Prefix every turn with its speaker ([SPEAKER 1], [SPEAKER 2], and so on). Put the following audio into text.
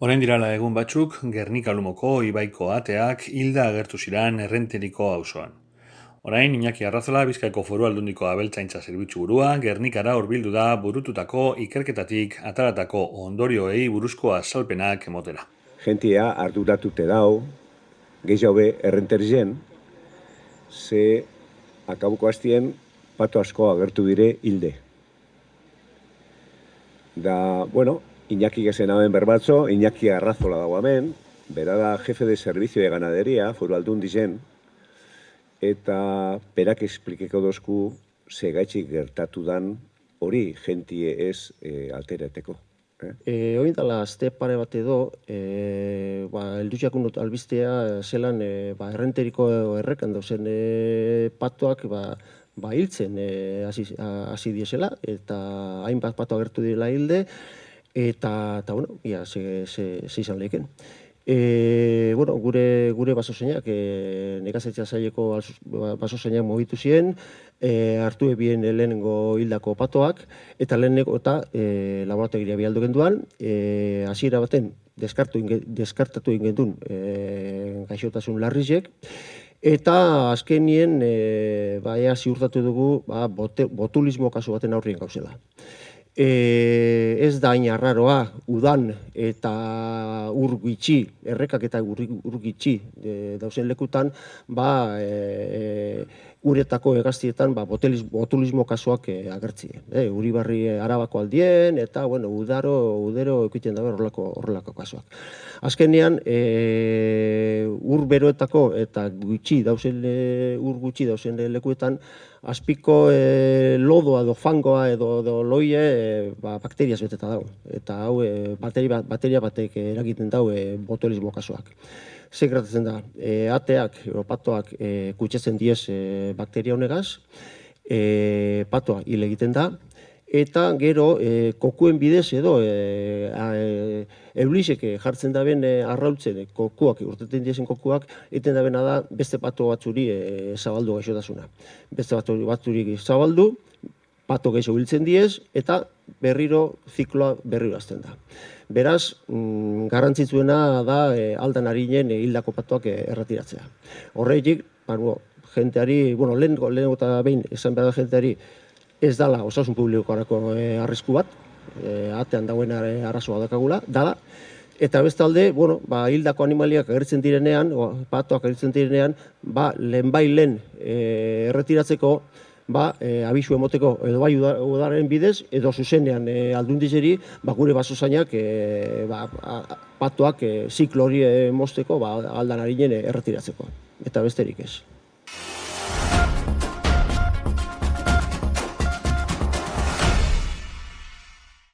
[SPEAKER 1] Orain dirala egun batzuk, Gernika-Lumoko ibaiko ateak hilda agertu ziran Errenteriko auzoan. Orain, Iñaki Arrazola, Bizkaiko Foru Aldundiko abeltzaintza zerbitzu burua, Gernikara hurbildu da burututako ikerketatik ataratako ondorioei buruzko azalpenak emotera.
[SPEAKER 2] Gentia arduratute dau, gehiago be errenterien, ze akabuko hastien pato asko agertu dire hilde. Da, bueno, Iñaki gezen hauen berbatzo, Iñaki Arrazola dago hemen, bera da jefe de servicio de ganadería, Foru Aldundi zen, eta berak esplikeko dozku segaitxik gertatu dan hori gentie ez altereteko.
[SPEAKER 3] Oin dala, azte pare bat edo, eldutxakun albistea zelan errenteriko errekan dauzen patoak hiltzen hasi diesela, eta hainbat pato agertu direla hilde, eta bueno, ze izan leheken. Gure basozainak, nekazaritza saileko basozainak mugitu ziren, hartu ebien lehenengo hildako patoak, eta lehenengo eta laborategiria bialdu genduan, hasiera baten deskartatu egin gendun gaixotasun larrizek, eta azkenien ea ziurtatu dugu botulismo kasu baten aurrien gauzela. Ez da hain arraroa, udan eta ur gitxi, errekak eta ur gitxi dauzen lekutan, uretako hegaztietan botulismo kasuak agertzi. Uribarri Arabako aldien eta udero ekiten dabe horrelako kasuak. Azkenean, ur beroetako eta ur gutxi dauzen lekuetan, azpiko lodoa edo fangoa edo loie bakteriaz beteta dago. Eta hau bateria batek eragiten dago botulismo kasuak. Zer gertatzen da, ateak, patoak kutsatzen diez bakteria honegaz, patoa hil egiten da, eta gero kokuen bidez edo eulisek jartzen daben arraultzen kokuak, urteten diezen kokuak, egiten dabena da beste pato batzuri zabaldu gaixotasuna. Beste batzuri zabaldu, pato gaixo biltzen diez, eta berriro zikloa berriro hasten da. Beraz, garrantzitsuena da aldan harinen hildako patoak erretiratzea. Horretik, jenteari, lehenengo eta behin esan behar da jenteari, ez dala osasun publikorako arrisku bat, atean dagoen arazoa dakagula, dala, eta bestalde, hildako animaliak agertzen direnean, patoak agertzen direnean, lehen erretiratzeko, abisu emoteko edo bai udaren bidez, edo zuzenean aldundizeri, gure basozainak patoak ziklo hori mozteko aldan harinen erretiratzeko, eta besterik ez.